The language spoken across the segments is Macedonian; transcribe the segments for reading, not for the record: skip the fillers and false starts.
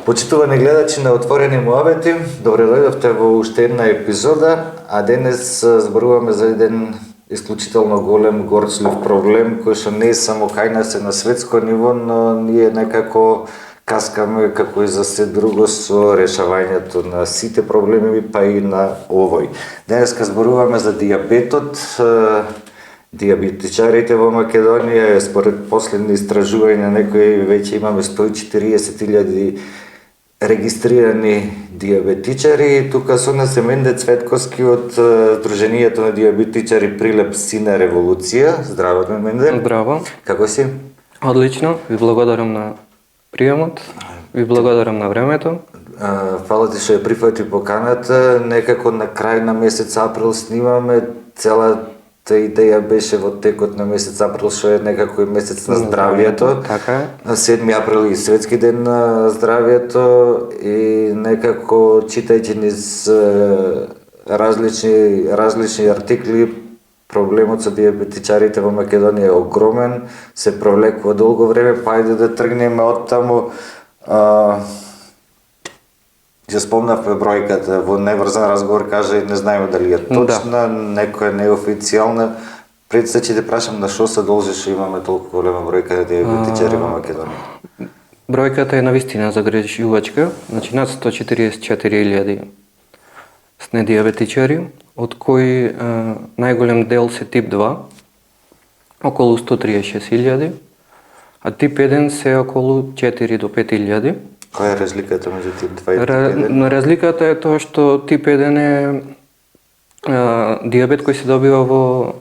Почитувани гледачи на Отворени муабети, добре дојдовте во уште една епизода, а денес зборуваме за еден исклучително голем горчлив проблем кој што не е само кај нас на светско ниво, но ние некако каскаме како и за се друго со решавањето на сите проблеми, па и на овој. Денеска зборуваме за дијабетот. Дијабетичарите во Македонија, според последни истражувања, некои веќе имаме 140.000 регистрирани дијабетичари. Тука со нас е Менде Цветковски од Сдруженијето на дијабетичари Прилеп Сина револуција. Здраво, Менде. Здраво. Како си? Одлично, ви благодарам на приемот, ви благодарам на времето. Фала ти што ја прифати поканата. Некако на крај на месец април снимаме. Целата идеја беше во текот на месец април, што е некако и месец на здравието. Така е. На 7 април и светски ден на здравието и некако читајќи низ различни артикли, проблемот со дијабетичарите во Македонија е огромен, се провлекува долго време, па ајде да тргнеме од таму. Ја спомнавме бројката, во неврзан разговор кажа и не знаеме дали е точна, некоја неофицијална. Пред се ќе те прашам на што се должи што имаме толку голема бројка на дијабетичари во Македонија? Бројката е навистина загрижувачка, значи над 144.000 сне дијабетичари, од кои најголем дел се тип 2, околу 136.000, а тип 1 се околу 4 до 5.000. Која е разликата меѓу тип 2 и тип 1? Разликата е тоа што тип 1 е дијабет кој се добива во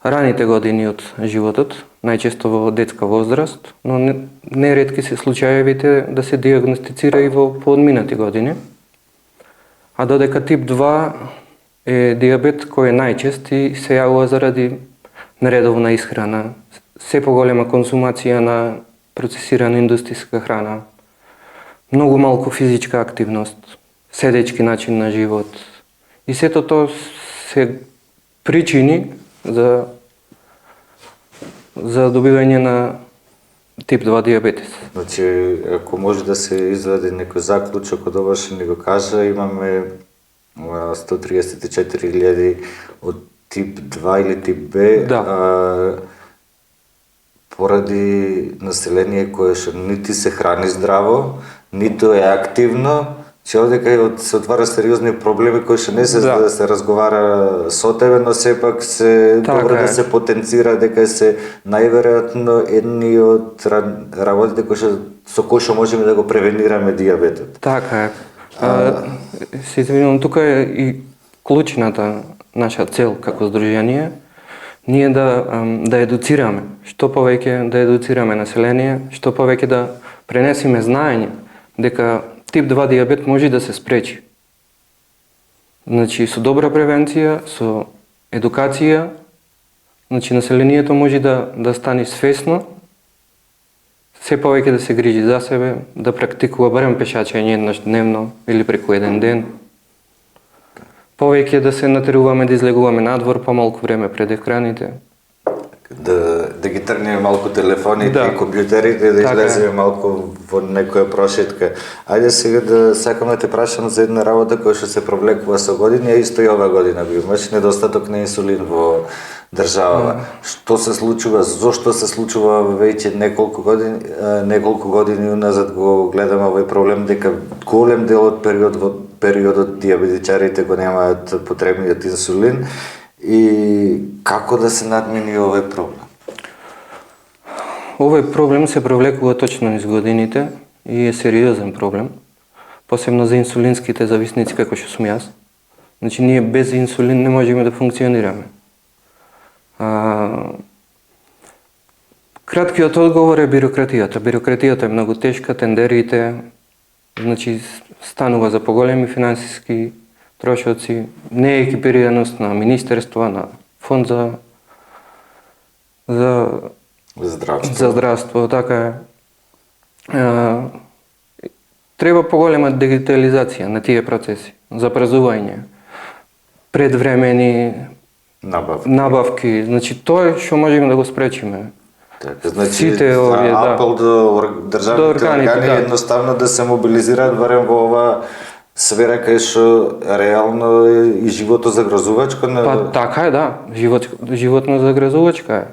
раните години од животот, најчесто во детска возраст, но не ретки се случаевите да се дијагностицира и во поодминати години. А додека тип 2 е дијабет кој е најчест и се јавува заради нередовна исхрана, се поголема консумација на процесирана индустријска храна, многу малку физичка активност, седечки начин на живот. И сето тоа се причини за добивање на тип 2 дијабетес. Значи, ако може да се извади некој заклучок од ова што ни го кажа, имаме 134.000 од тип 2 или тип Б, Да. Поради население кое што нити се храни здраво, ниту е активно, че овдека се отвара сериозни проблеми кои што не се за да се разговара со тебе, но сепак се добро да се потенцира дека се најверојатно едни од работите со кои што можеме да го превенираме дијабетот. Така е. Се извинувам, тука е и клучната наша цел како здружение, ние да едуцираме, што повеќе да едуцираме население, што повеќе да пренесеме знаење дека тип 2 дијабет може да се спречи. Значи, со добра превенција, со едукација, значи населението може да стане свесно, се повеќе да се грижи за себе, да практикува барем пешачење еднаш дневно или преку еден ден. Повеќе да се натеруваме да излегуваме надвор помалку време пред екраните. Да ги тргнеме малку телефоните и компјутерите, да излеземе малку во некоја прошетка. Ајде сега да сакам да те прашам за една работа која што се провлекува со години, а исто и ова година би имаш недостаток на инсулин во државава. Што се случува, зошто се случува веќе неколку години уназад го гледаме овој проблем, дека голем дел од периодот дијабетичарите го немаат потребниот инсулин и како да се надмени овој проблем? Овој проблем се провлекува точно низ годините и е сериозен проблем, посебно за инсулинските зависници како што сум јас. Значи, ние без инсулин не можеме да функционираме. Краткиот одговор е бирократијата. Бирократијата е многу тешка, тендерите, значи станува за поголеми финансиски трошоци, не е екипираност на министерства, на фонд за здравство, така е. Треба поголема дигитализација на тие процеси, запразување, предвремени набавки, значи тоа што можеме да го спречиме. Така, значи апел до државните органи едноставно да се мобилизираат барем во ова сфера кај што реално и живото загрозувачко на... Па така е, да, животно загрозувачка е.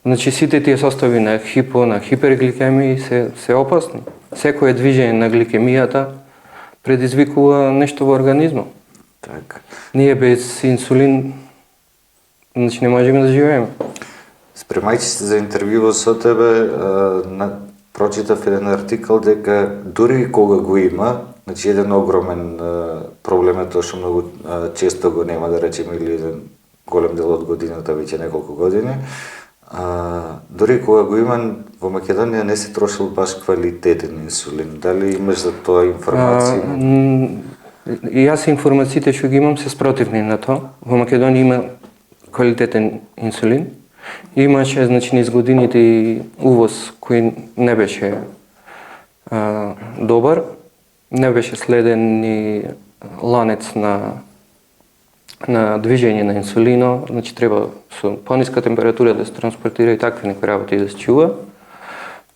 Значи сите тие состови на на хипергликемии се опасни. Секое движење на гликемијата предизвикува нешто во организмот. Така. Ние без инсулин значи не можеме да живееме. Спремајќи се за интервјуво со тебе, прочитав еден артикал дека дури и кога го има, значи еден огромен проблем е тоа што многу често го нема, да речеме, или еден голем дел од годината, веќе неколку години, дури кога го има, во Македонија не се трошил баш квалитетен инсулин. Дали имаш за тоа информација? И јас информациите што ги имам се спротивни на тоа. Во Македонија има квалитетен инсулин. Имаше, значи, низ годините и увоз кој не беше добар, не беше следен ни ланец на движење на инсулино, значи треба со пониска температура да се транспортира и такви некои работи да се чува.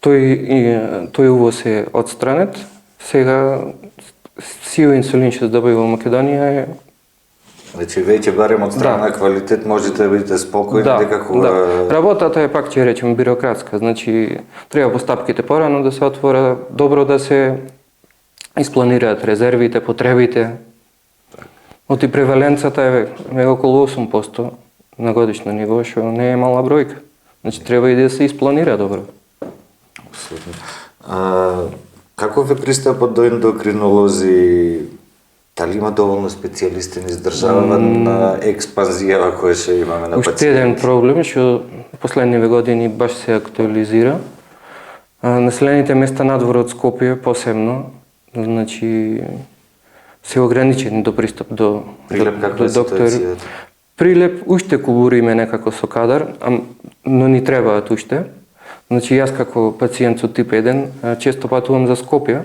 Тој увоз е отстранет. Сега сио инсулин што се добива во Македонија е... Значи веќе барем од страна на квалитет можете да бидете спокојни дека кога... Да. Работата е пак ќе речеме бирократска, значи треба постапките порано да се отвора, добро да се испланираат резервите, потребите. Оти преваленцата е околу 8% на годишно ниво, што не е мала бројка. Значи треба и да се испланира добро. Абсолютно. Каков е пристапот до ендокринолози? Дали има доволно специјалисти низ државава на експанзија која што имаме на пациенти? Уште еден проблем што последниве години баш се актуализира. Населените места надвор од Скопје посебно, значи се ограничени до пристап до доктори. Прилеп уште кубуриме некако со кадар, но ни требаат уште. Значи јас како пациент со тип 1 често патувам за Скопје,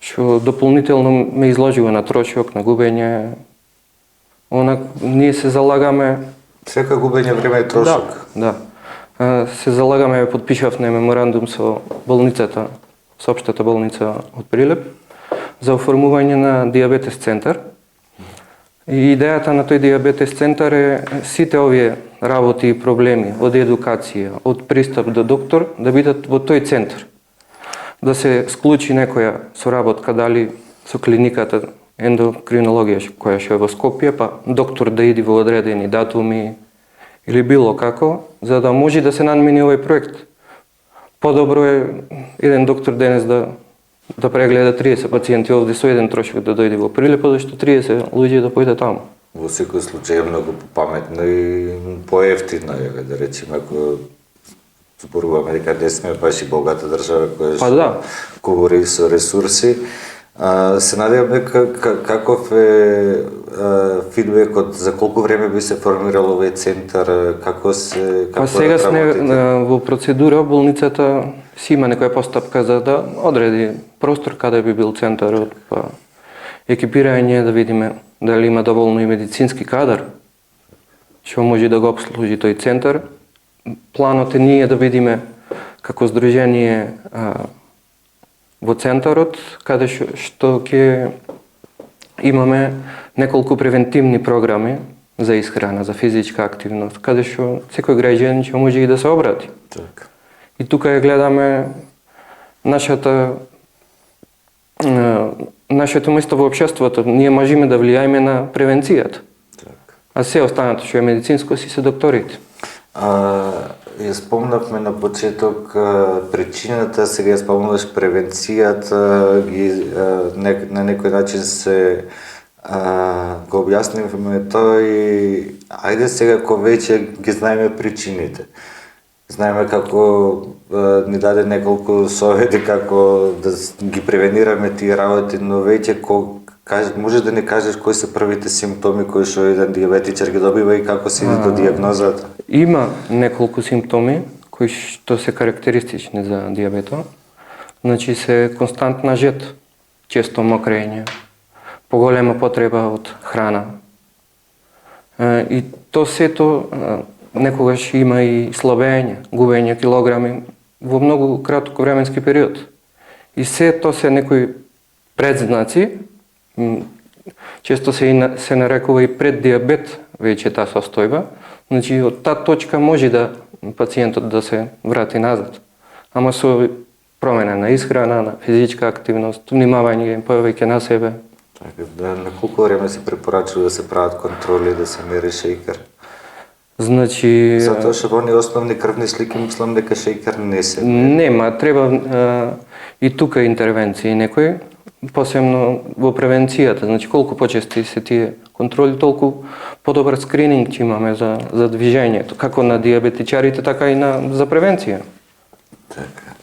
што дополнително ме изложува на трошок, на губење. Ние се залагаме... Сека губење време е трошок. Да. Се залагаме, подпишавме меморандум со болницата, со општата болница од Прилеп, за оформување на диабетес центар. И идејата на тој диабетес центар е сите овие работи и проблеми, од едукација, од пристап до доктор, да бидат во тој центар. Да се склучи некоја соработка, дали со клиниката ендокринологија која што е во Скопје, па доктор да иди во одредени датуми или било како, за да може да се надмени овој проект. Подобро е еден доктор денес да прегледа 30 пациенти овде со еден трошок да дојде во Прилеп, зашто 30 луѓе да појде таму. Во секој случај е многу попаметно и поевтино е, да речеме, ако зборуваме дека не сме баш и богата држава која што кубури со ресурси. Се надевам дека каков е фидбекот, за колку време би се формирал овој центар, како сега сме во процедура, болницата си има некоја постапка за да одреди простор каде би бил центарот, па екипирање, да видиме дали има доволно и медицински кадар што може да го обслужи тој центар. Планот е ние да видиме како здружение во центарот, каде што ќе имаме неколку превентивни програми за исхрана, за физичка активност, каде што секој граѓанин ќе може и да се обрати. Так. И тука ја гледаме нашето место во општеството. Ние можеме да влијаеме на превенцијата. Так. А се останато што е медицинско си се докторите. Ја спомнавме на почеток причината, сега ја спомнаваш превенцијата, на некој начин се го објаснивме тоа и Ајде сега, ако веќе ги знаеме причините, знаеме како ни даде неколку совети како да ги превенираме тие работи, но веќе можеш да ни кажеш кои се првите симптоми кои што еден диабетичар ги добива и како се иде до дијагнозата? Има неколку симптоми кои што се карактеристични за дијабето. Значи се константна жед, често мокрење, поголема потреба од храна. И то сето некогаш има и слабење, губење килограми во многу краток временски период. И се то се некои предзнаци, често се нарекува и преддиабет веќе таа состојба. Значи од таа точка може да пациентот да се врати назад. Ама со промена на исхрана, на физичка активност, внимавање повеќе на себе. Така, на колку време се препорачува да се прават контроли, да се мери шејкер? Значи... Затоа што во основни крвни слики мислам дека шејкер не се... Нема, треба и тука интервенции некои, посебно во превенцијата. Значи колку почести се тие контроли, толку подобар скрининг ќе имаме за движењето, како на диабетичарите, така и за превенција. Така.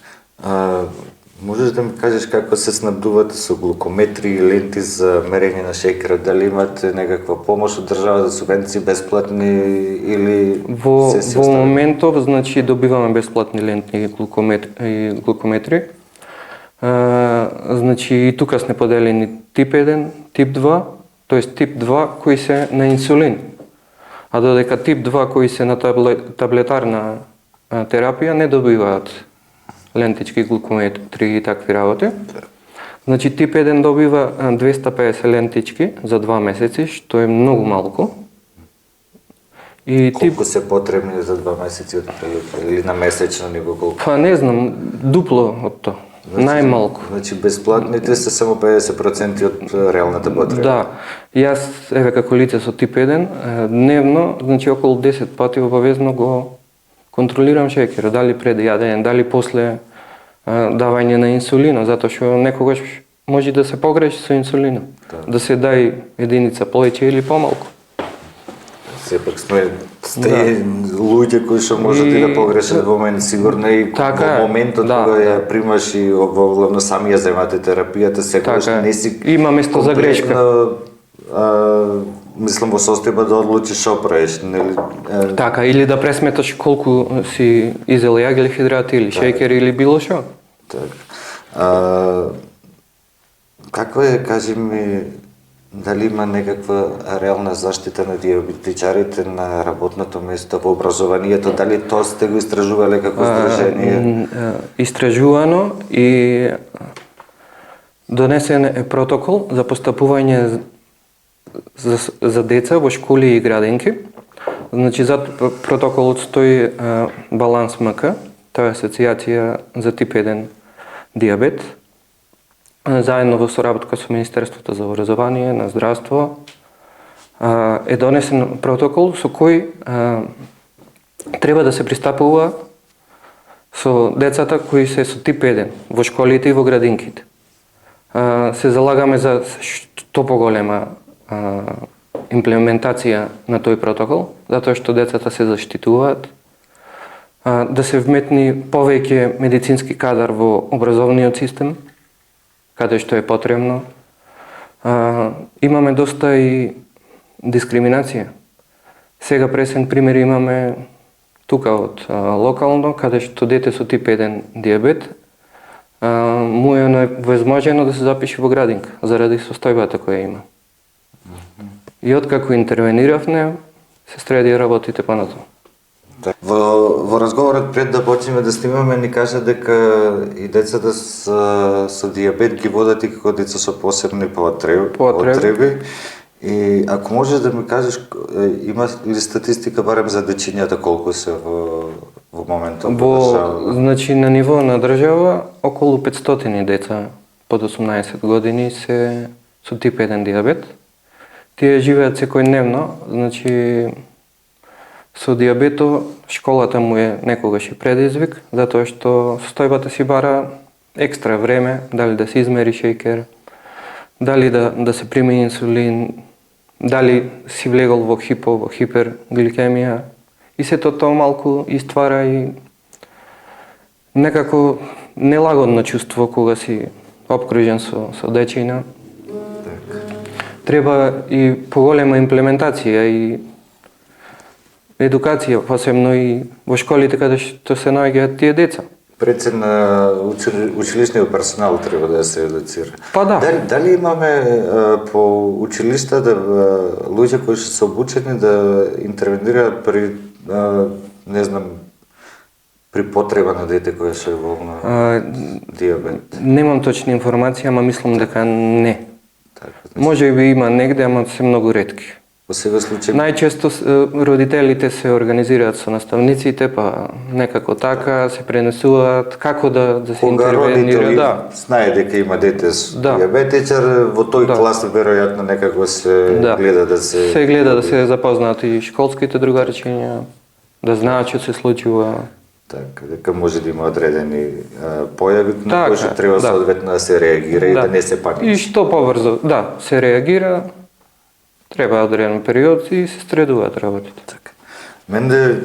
Можеш да ми кажеш како се снабдувате со глукометри и ленти за мерење на шејкерот? Дали имате некаква помош од државата, субвенции бесплатни или во моментов, значи добиваме бесплатни ленти и глукометри. Значи и тука сме поделени тип 1, тип 2, тоест тип 2 кои се на инсулин. А додека тип 2 кои се на таблетарна терапија не добиваат лентички, глукометри и такви работи. Значи тип 1 добива 250 лентички за 2 месеци, што е многу малку. И колку се потребни за 2 месеци или на месечно ниво колку? Па не знам, дупло од тоа. Значи, најмалку. Значи безплатните се само 50% од реалната потреба. Да. Јас како лице со тип 1 дневно, значи околу 10 пати обавезно го контролирам шеќерот, дали пред јадење, дали после давање на инсулина, затоа што некогаш може да се погреши со инсулина, да се дај единица повеќе или помалку. Сепак сме луѓе кои што можат и да погрешат во момент, сигурно и во моментот кога ја примаш и главно сами ја земате терапијата, секогаш не си има место за грешка. Мислам во состојба да одлучиш што правиш, нели? Така, или да пресметаш колку си изел јагли хидрати или шеќер или било што. Така. Каква е, кажи ми, дали има некаква реална заштита на диабетичарите на работното место, во образованието, дали тоа сте го истражувале како здружение? Истражувано и донесен е протокол за постапување за деца во школи и градинки. Значи, за протоколот стои Баланс МК, тоа е асоцијација за тип 1 диабет, заедно во соработка со Министерството за образование, на здравство, е донесен протокол со кој треба да се пристапува со децата кои се со тип 1 во школите и во градинките. Се залагаме за што поголема имплементација на тој протокол, затоа што децата се заштитуваат, да се вметни повеќе медицински кадар во образовниот систем, каде што е потребно. Имаме доста и дискриминација. Сега пресен пример имаме тука од локално, каде што дете со тип 1 диабет му е невозможно да се запише во градинка заради состојбата која има. И откако интервениравме, се стреди работите понатаму. Во разговорот пред да почнеме да снимаме ни кажа дека и децата со диабет ги водат и како деца со посебни потреби. И ако можеш да ми кажеш, има ли статистика барем за дечињата колку се во моментот? Значи на ниво на држава околу 500 деца под 18 години се со тип 1 диабет. Тие живеат секојдневно, значи со диабето школата му е некогаш и предизвик, затоа што состојбата си бара екстра време, дали да се измери шеќер, дали да се прими инсулин, дали си влегол во во хипергликемија и сето тоа малку иствара и некако нелагодно чувство кога си обкружен со дечиња. Треба и поголема имплементација и едукација, посебно и во школите каде што се наоѓаат тие деца. Пред на училишниот персонал треба да се едуцира. Па да. Дали имаме по училишта луѓе кои се обучени да интервенираат при не знам при потреба на дете кое се болно диабет? Немам точна информација, ама мислам дека не. Така, Може би има негде, ама се многу ретки. Во сега случај Најчесто родителите се организираат со наставниците, па некако така се пренесуваат како да се кога интервенира. родители знае дека има дете со диабетичар, во тој клас веројатно некако се гледа да се гледа да се запознаат и школските другарчиња, да знаат што се случува. Така, дека може да има одредени појави на кои што треба да. соодветно да се реагира и да не се паничи. И што побрзо, се реагира, треба одреден период и се средуваат работите. Така. Менде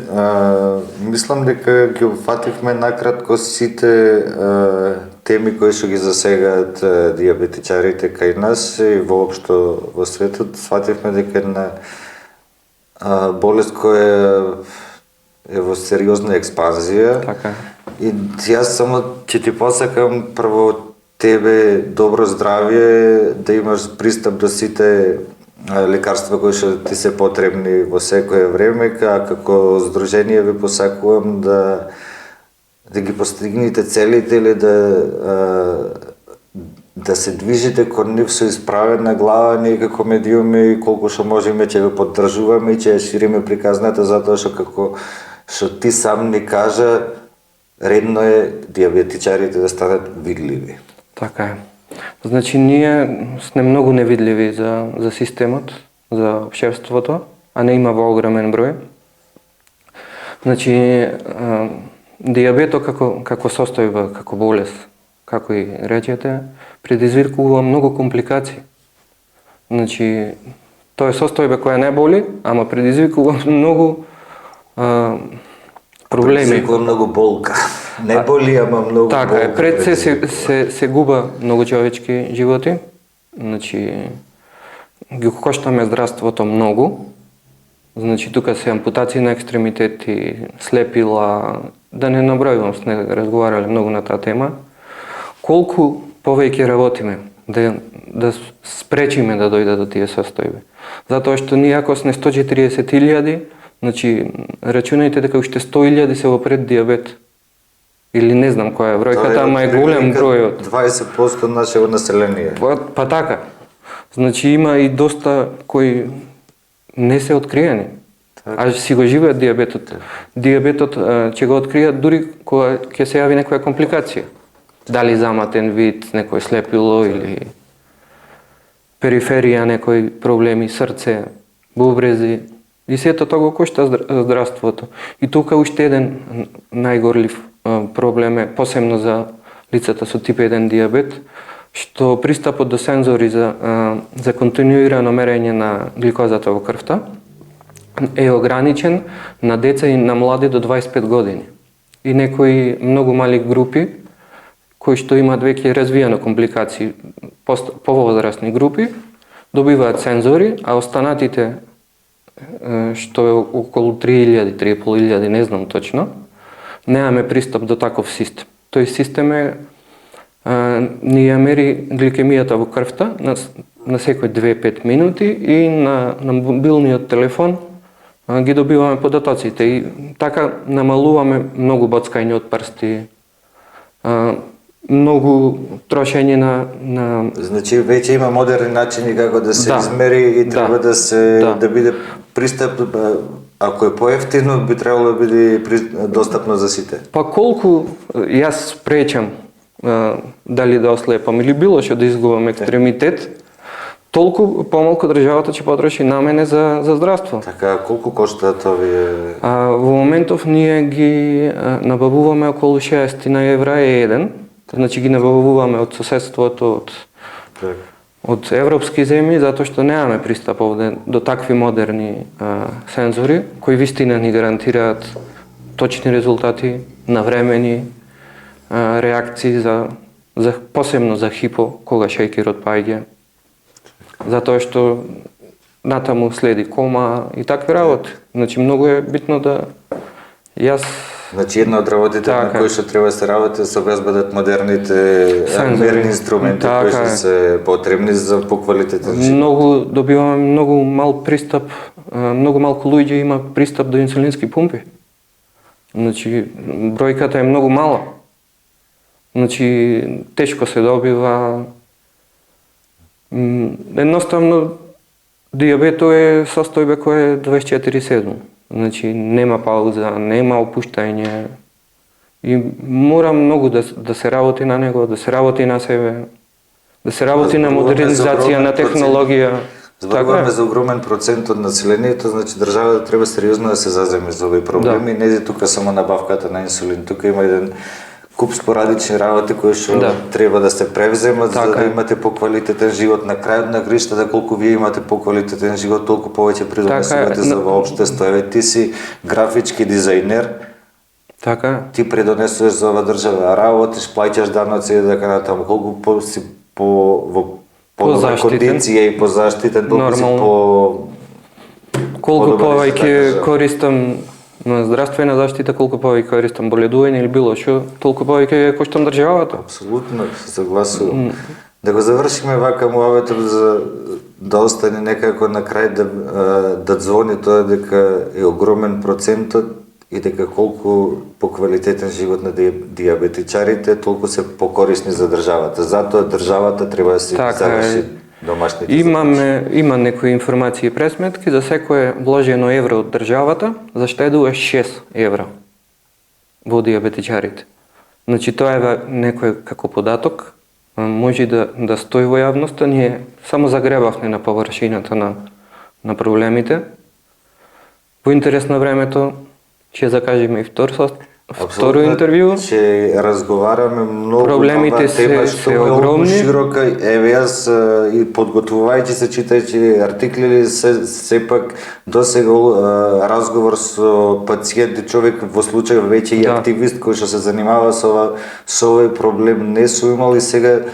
мислам дека ги опфативме накратко сите теми кои што ги засегаат диабетичарите кај нас и воопшто во светот. Свативме дека една болест која е во сериозна експанзија. Така. И јас само ќе ти посакам прво тебе добро здравје, да имаш пристап до сите лекарства кои што ти се потребни во секое време, како здружение ви посакувам да ги постигнете целите или да се движите кон нив со исправена глава, ние како медиуми колку што можеме ќе го поддржуваме и ќе ја шириме приказната, затоа што како што ти сам ни кажа, редно е диабетичарите да станат видливи. Така е. Значи, ние сме многу невидливи за системот, за општеството, а не има во огромен број. Значи, диабето како состојба, како болест, како и речете, предизвикува многу компликации. Значи, тоа е состојба која не боли, ама предизвикува многу проблеми. Предизвикува многу болка. Не боли, ама многу болка. Така е, пред се губа многу човечки животи. Значи, ги коштаме здравството многу. Значи, тука се ампутации на екстремитети, слепила, да не набројувам, сме разговарале многу на таа тема. Колку повеќе работиме да спречиме да дојде до тие состојби. Затоа што ние ако сме 140.000, значи рачунајте дека уште 100.000 се во преддиабет. Или не знам која е бројката, ама е голем бројот. 20% нашето население. Па така. Значи има и доста кои не се откриени. А си го живеат диабетот. Диабетот ќе го откријат дури кога ќе се јави некоја компликација. Дали заматен вид, некој слепило или периферија, некои проблеми, срце, бубрези. И сето тоа го кошта здравството. И тука уште еден најгорлив проблем е, посебно за лицата со тип 1 диабет, што пристапот до сензори за континуирано мерење на гликозата во крвта е ограничен на деца и на млади до 25 години. И некои многу мали групи кои што имаат веќе развиено компликации, повозрастни групи, добиваат сензори, а останатите, што е околу 3.000, 3.500, не знам точно, немаме пристап до таков систем. Тој систем ни ја мери гликемијата во крвта на секој 2-5 минути и на мобилниот телефон ги добиваме податоците и така намалуваме многу боцкање од прсти, многу трошење на... Значи веќе има модерни начини како да се измери и треба да биде пристап, ако е поевтино, би требало да биде достапно за сите. Па колку јас пречам дали да ослепам или било што да изгубам екстремитет, толку помалку државата ќе потроши на мене за здравство. Така, колку коштаат овие? Во моментов ние ги набавуваме околу 60 евра еден. Значи ги набавуваме од соседството, од од европски земји, затоа што немаме пристап овде до такви модерни сензори, кои вистина ни гарантираат точни резултати, навремени реакции посебно за хипо, кога шејкерот паѓа. Затоа што натаму следи кома и такви работи. Значи, многу е битно да Значи, една од работите на кои што треба да се работи да се обезбедат модерните мерни инструменти кои што се потребни за поквалитетен живот. Добиваме многу мал пристап, многу малку луѓе има пристап до инсулински пумпи. Значи, бројката е многу мала. Значи, тешко се добива. Едноставно, дијабетот е состојба која е 24/7. Значи, нема пауза, нема опуштање и мора многу да се работи на него, да се работи на себе, да се работи на модернизација, на технологија. Зборуваме за огромен процент од населението, значи државата треба сериозно да се заземе за овој проблем и не е тука само набавката на инсулин. Тука има еден куп спорадични работи кои што треба да се превземат за да имате поквалитетен живот. На крајот на гришта, колку вие имате поквалитетен живот, толку повеќе придонесувате за општество. Еве, ти си графички дизајнер. Така. Ти придонесуваш за ова држава, работиш, плаќаш даноци и така натаму. Колку си во по-добра кондиција и позаштитен, толку си колку повеќе користам на здравствена заштита, колку повеќе користам боледување или било што, толку повеќе коштам државата. Апсолутно, се согласувам. Да го завршиме вака муабетот за да остане некако на крај да звони тоа дека е огромен процентот и дека колку поквалитетен живот на дијабетичарите, толку се покорисни за државата. Затоа државата треба да се заврши домашните задачи. Има некои информации и пресметки, за секое вложено евро од државата заштедува 6 евра во дијабетичарите. Значи, тоа е некој како податок, може да стои во јавноста, ние само загребавме на површината на проблемите. Во интерес на времето ќе закажеме и второ интервју. Ќе разговараме многу. Проблемите се огромни. Широка. Еве, јас и подготвувајќи се, читајќи артикли, сепак досега разговор со пациенти, човек во случај веќе и активист кој што се занимава со овој проблем не су имал и сега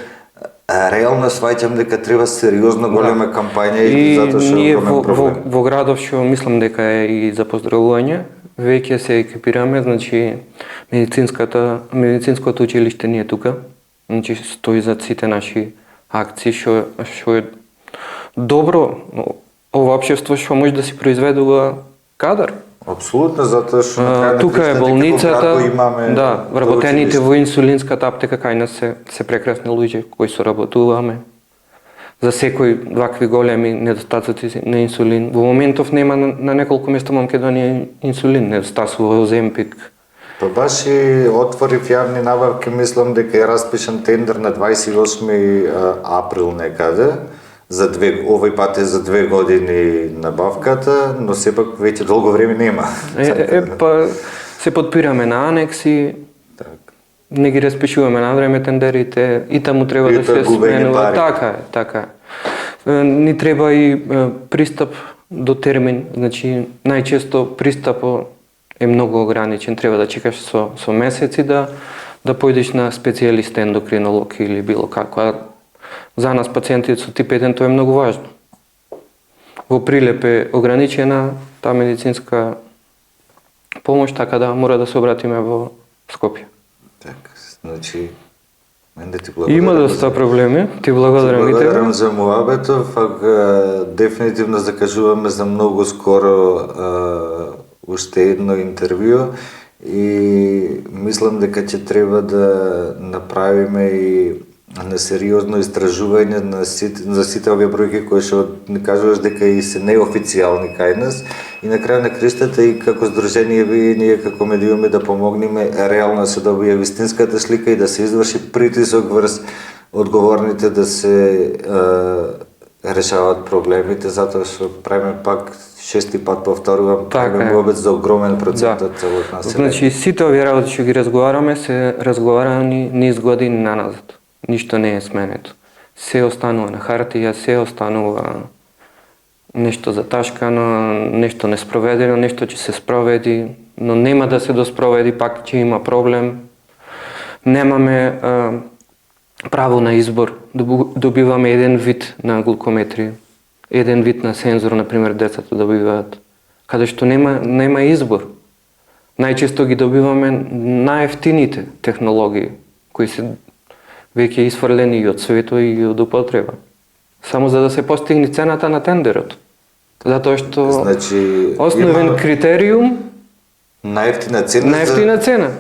реално сваќам дека треба сериозно голема кампања и затоа што е огромен проблем. Во градов што мислам дека е и за поздравување, веќе се екипираме, значи медицинското училиште ни е тука, значи стои за сите наши акции, што е добро ова општество што може да си произведува кадар. Апсолутно, затоа што на крај на тука е болницата, вработените во инсулинската аптека кај нас се прекрасни луѓе кои соработуваме. За секој вакви големи недостатоци на инсулин. Во моментов нема на неколку места во Македонија инсулин, недостасува Оземпик. Па баш и отворив јавни набавки, мислам дека е распишан тендер на 28 април некаде. Овој пат е за 2 години набавката, но сепак веќе долго време нема. Па се подпираме на анекси. Не ги распишуваме на време тендерите и таму треба да се сменува. Така е. Ни треба и пристап до термин, значи најчесто пристапот е многу ограничен, треба да чекаш со месеци да појдеш на специјалист ендокринолог или било како. За нас пациентите со тип 1 тоа е многу важно. Во Прилеп е ограничена таа медицинска помош, така да мора да се обратиме во Скопје. Така, значи, мен да ти благодарам. Има доста проблеми, ти благодарам и тебе. Благодарам за муабетов, дефинитивно закажуваме за многу скоро уште едно интервју и мислам дека ќе треба да направиме и на сериозно истражување за сите овие бројки кои што не кажуваш дека и се неофицијални кај нас и на крај на криштата и како здружение и ние како медиуми да помогнеме реално да се добие вистинската слика и да се изврши притисок врз одговорните да се решаваат проблемите, затоа што правиме пак 6 пат повторувам, правиме обед за огромен процент од целото население. Значи сите овие работи што ги разговараме се разговарани низ години наназад. Ништо не е сменето. се останува на хартија, се останува нешто заташкано, нешто неспроведено, нешто ќе се спроведи, но нема да се доспроведи, пак ќе има проблем. Немаме право на избор. Добиваме еден вид на глукометрија, еден вид на сензор, например, децата добиваат, каде што нема избор. Најчесто ги добиваме најефтините технологии, кои се веќе исфрлени и од светот и од употреба. Само за да се постигне цената на тендерот. Затоа што основен критериум најефтина цена. Најефтина цена.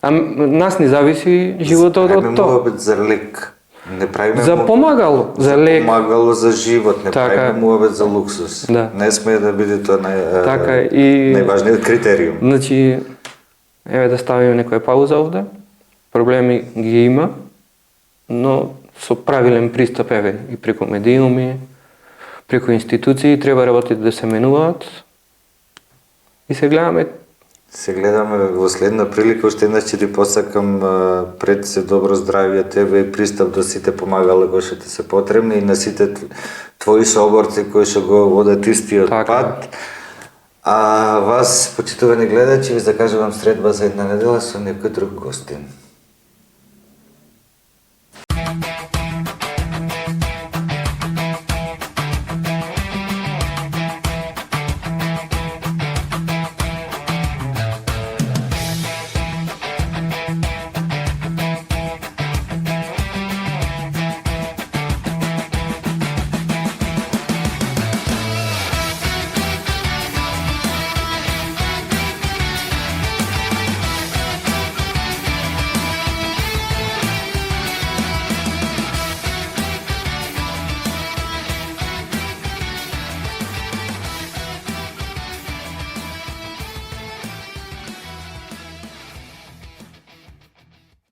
А нас не зависи животот од тоа. Муабет за лек. Не правиме за помагало, за лек. Помагало за живот, не правиме муабет за луксус. Да. Не сме да биде тоа најважниот критериум. Значи, еве да ставиме некоја пауза овде. Проблеми ги има, но со правилен пристап, еве, и преку медиуми, преку институции, треба работите да се менуваат и се гледаме. Се гледаме во следна прилика, уште еднаш ќе ти посакам пред се добро здравје тебе и пристап до сите помагала кои што ти се потребни и на сите твои сооборци кои што го водат истиот пат. А вас, почитувани гледачи, ви закажувам средба за една недела со некој друг гостин.